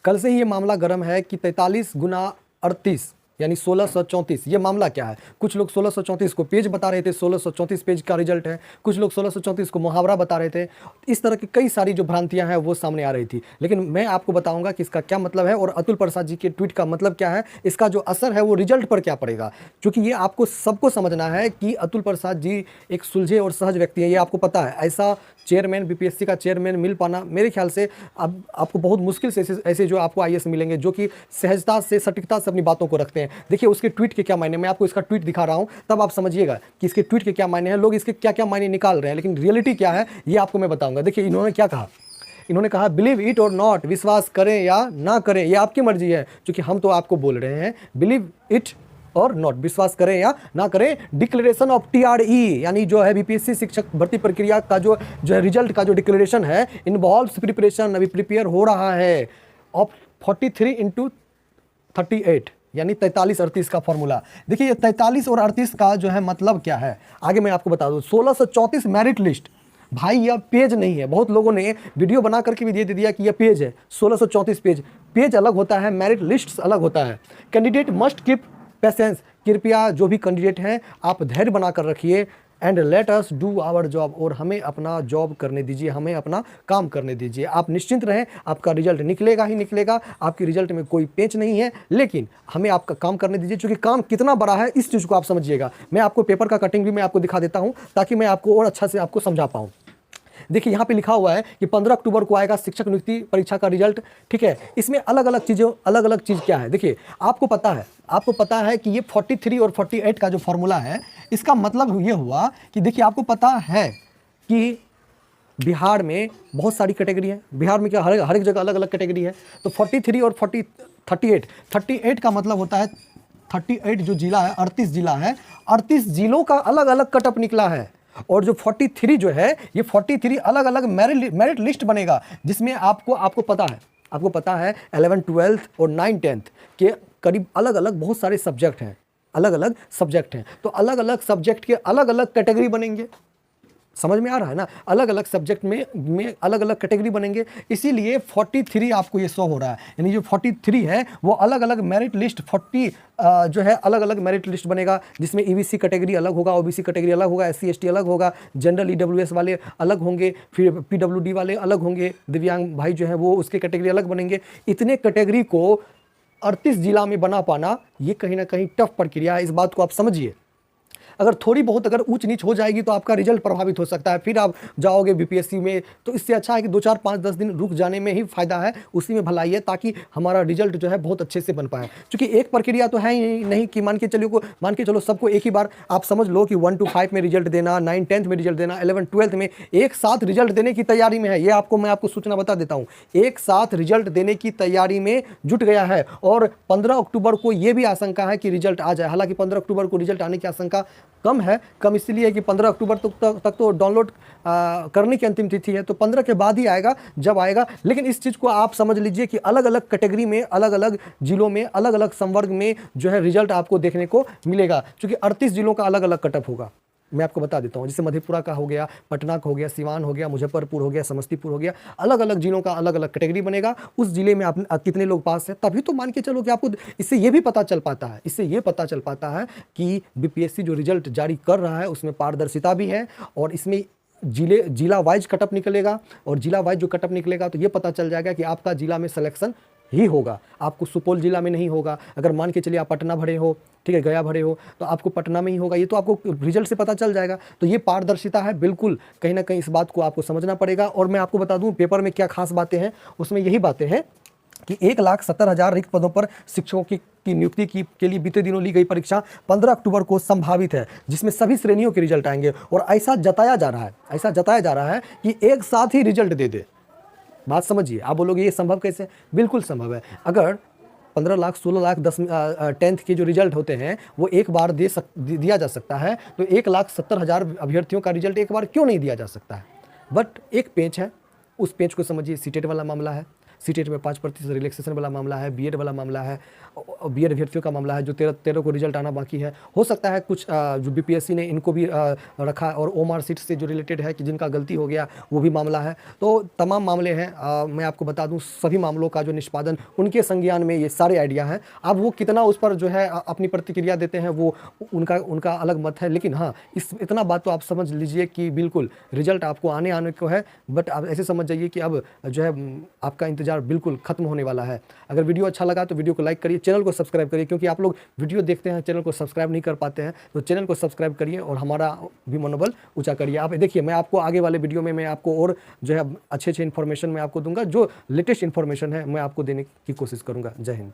कल से ही ये मामला गर्म है कि 43 गुना 38 यानी 1634। ये मामला क्या है? कुछ लोग 1634 को पेज बता रहे थे, 1634 पेज का रिजल्ट है, कुछ लोग 1634 को मुहावरा बता रहे थे। इस तरह की कई सारी जो भ्रांतियां हैं वो सामने आ रही थी, लेकिन मैं आपको बताऊंगा कि इसका क्या मतलब है और अतुल प्रसाद जी के ट्वीट का मतलब क्या है, इसका जो असर है वो रिजल्ट पर क्या पड़ेगा। क्योंकि ये आपको सबको समझना है कि अतुल प्रसाद जी एक सुलझे और सहज व्यक्ति है, ये आपको पता है। ऐसा चेयरमैन, बीपीएससी का चेयरमैन मिल पाना मेरे ख्याल से अब आपको बहुत मुश्किल से ऐसे जो आपको आईएएस मिलेंगे जो कि सहजता से, सटीकता से अपनी बातों को रखते हैं। देखिए उसके ट्वीट के क्या मायने, मैं आपको इसका ट्वीट दिखा रहा हूं, तब आप समझिएगा कि इसके ट्वीट के क्या मायने हैं, लोग इसके क्या क्या मायने निकाल रहे हैं, लेकिन रियलिटी क्या है ये आपको मैं बताऊंगा। देखिए इन्होंने क्या कहा, इन्होंने कहा बिलीव इट और नॉट, विश्वास करें या ना करें ये आपकी मर्जी है, क्योंकि हम तो आपको बोल रहे हैं बिलीव इट और नॉट, विश्वास करें या ना करें। डिक्लेरेशन ऑफ टीआरई यानी जो है बीपीएससी शिक्षक भर्ती प्रक्रिया का जो है रिजल्ट का जो डिक्लेरेशन है, इन्वॉल्व्स प्रिपरेशन, अभी प्रिपेयर हो रहा है, ऑफ 43 इंटू 38 यानी 43-38 का फॉर्मूला। देखिए ये 43 और 38 का जो है मतलब क्या है आगे मैं आपको बता दूं। 1634 मेरिट लिस्ट, भाई यह पेज नहीं है, बहुत लोगों ने वीडियो बना करके भी दे दिया कि यह पेज है। 1634 पेज अलग होता है, मेरिट लिस्ट अलग होता है। कैंडिडेट मस्ट कीप पेशेंस, कृपया जो भी कैंडिडेट हैं आप धैर्य बना कर रखिए, and let us do our job, और हमें अपना जॉब करने दीजिए, हमें अपना काम करने दीजिए। आप निश्चिंत रहें, आपका रिजल्ट निकलेगा ही निकलेगा, आपके रिजल्ट में कोई पेच नहीं है, लेकिन हमें आपका काम करने दीजिए। क्योंकि काम कितना बड़ा है इस चीज़ को आप समझिएगा। मैं आपको पेपर का कटिंग भी मैं आपको दिखा देता हूँ ताकि मैं आपको और अच्छा से आपको समझा पाऊँ। देखिए यहाँ पे लिखा हुआ है कि 15 अक्टूबर को आएगा शिक्षक नियुक्ति परीक्षा का रिजल्ट, ठीक है। इसमें अलग अलग चीज़ क्या है, देखिए आपको पता है कि ये 43 और 48 का जो फॉर्मूला है, इसका मतलब ये हुआ कि देखिए आपको पता है कि बिहार में बहुत सारी कैटेगरी है, बिहार में क्या हर एक जगह अलग अलग कैटेगरी है। तो 43 और 38 का मतलब होता है 38 जो जिला है, 38 जिला है, 38 जिलों का अलग अलग कटअप निकला है। और जो 43 जो है ये 43 अलग अलग मेरिट लिस्ट बनेगा, जिसमें आपको पता है 11, 12 और 9, 10 के करीब अलग अलग बहुत सारे सब्जेक्ट हैं, तो अलग अलग सब्जेक्ट के अलग अलग कैटेगरी बनेंगे। समझ में आ रहा है ना, अलग अलग सब्जेक्ट में अलग अलग कैटेगरी बनेंगे, इसीलिए 43 आपको ये शो हो रहा है। यानी जो 43 है वो अलग अलग मेरिट लिस्ट 40 जो है अलग अलग मेरिट लिस्ट बनेगा, जिसमें ईबीसी कैटेगरी अलग होगा, ओबीसी कैटेगरी अलग होगा, एससी एसटी अलग होगा, जनरल ईडब्ल्यूएस वाले अलग होंगे, फिर पीडब्ल्यूडी वाले अलग होंगे, दिव्यांग भाई जो है वो उसके कैटेगरी अलग बनेंगे। इतने कैटेगरी को 38 जिला में बना पाना ये कहीं ना कहीं टफ प्रक्रिया है, इस बात को आप समझिए। अगर थोड़ी बहुत अगर ऊंच नीच हो जाएगी तो आपका रिजल्ट प्रभावित हो सकता है, फिर आप जाओगे बीपीएससी में। तो इससे अच्छा है कि 2, 4, 5, 10 दिन रुक जाने में ही फायदा है, उसी में भलाई है, ताकि हमारा रिजल्ट जो है बहुत अच्छे से बन पाए। क्योंकि एक प्रक्रिया तो है ही नहीं कि मान के चलो सबको एक ही बार आप समझ लो कि 1 to 5 में रिजल्ट देना, 9, 10th में रिजल्ट देना, 11, 12th में एक साथ रिजल्ट देने की तैयारी में है। ये मैं आपको सूचना बता देता हूँ, एक साथ रिजल्ट देने की तैयारी में जुट गया है। और 15 अक्टूबर को ये भी आशंका है कि रिजल्ट आ जाए। हालांकि 15 अक्टूबर को रिजल्ट आने की आशंका कम इसलिए कि 15 अक्टूबर तक तो डाउनलोड करने की अंतिम तिथि है, तो 15 के बाद ही आएगा जब आएगा। लेकिन इस चीज़ को आप समझ लीजिए कि अलग अलग कैटेगरी में, अलग अलग जिलों में, अलग अलग संवर्ग में जो है रिजल्ट आपको देखने को मिलेगा, क्योंकि 38 जिलों का अलग अलग कटअप होगा। मैं आपको बता देता हूँ, जैसे मधेपुरा का हो गया, पटना का हो गया, सिवान हो गया, मुजफ्फरपुर हो गया, समस्तीपुर हो गया, अलग अलग जिलों का अलग अलग कैटेगरी बनेगा। उस जिले में आप कितने लोग पास हैं, तभी तो मान के चलो कि आपको इससे ये भी पता चल पाता है कि बीपीएससी जो रिजल्ट जारी कर रहा है उसमें पारदर्शिता भी है, और इसमें जिला वाइज कटअप निकलेगा, और जिला वाइज जो कटअप निकलेगा तो ये पता चल जाएगा कि आपका जिला में सिलेक्शन ही होगा, आपको सुपौल जिला में नहीं होगा। अगर मान के चलिए आप पटना भरे हो, ठीक है, गया भरे हो, तो आपको पटना में ही होगा। ये तो आपको रिजल्ट से पता चल जाएगा। तो ये पारदर्शिता है बिल्कुल, कहीं ना कहीं इस बात को आपको समझना पड़ेगा। और मैं आपको बता दूं पेपर में क्या खास बातें हैं, उसमें यही बातें हैं कि 1,70,000 रिक्त पदों पर शिक्षकों की नियुक्ति के लिए बीते दिनों ली गई परीक्षा 15 अक्टूबर को संभावित है, जिसमें सभी श्रेणियों के रिजल्ट आएंगे। और ऐसा जताया जा रहा है कि एक साथ ही रिजल्ट दे दे। बात समझिए, आप बोलोगे ये संभव कैसे? बिल्कुल संभव है। अगर 15 लाख, 16 लाख 10th के जो रिजल्ट होते हैं वो एक बार दिया जा सकता है, तो 1,70,000 अभ्यर्थियों का रिजल्ट एक बार क्यों नहीं दिया जा सकता है? बट एक पेच है, उस पेच को समझिए, सीटेट वाला मामला है। सीटेट में 5% रिलैक्सेशन वाला मामला है, बीएड वाला मामला है, बीएड अभ्यर्थियों का मामला है जो 13 को रिजल्ट आना बाकी है। हो सकता है कुछ जो बीपीएससी ने इनको भी रखा, और ओमार सीट से जो रिलेटेड है कि जिनका गलती हो गया वो भी मामला है। तो तमाम मामले हैं। मैं आपको बता दूं सभी मामलों का जो निष्पादन उनके संज्ञान में ये सारे आइडिया हैं। अब वो कितना उस पर जो है अपनी प्रतिक्रिया देते हैं वो उनका अलग मत है। लेकिन हाँ, इतना बात तो आप समझ लीजिए कि बिल्कुल रिजल्ट आपको आने को है, बट आप ऐसे समझ जाइए कि अब जो है आपका इंतजार बिल्कुल खत्म होने वाला है। अगर वीडियो अच्छा लगा तो वीडियो को लाइक करिए, चैनल को सब्सक्राइब करिए, क्योंकि आप लोग वीडियो देखते हैं चैनल को सब्सक्राइब नहीं कर पाते हैं। तो चैनल को सब्सक्राइब करिए और हमारा भी मनोबल ऊंचा करिए। आप देखिए, मैं आपको आगे वाले वीडियो में मैं आपको और जो है अच्छे इन्फॉर्मेशन मैं आपको दूंगा, जो लेटेस्ट इन्फॉर्मेशन है मैं आपको देने की कोशिश करूंगा। जय हिंद।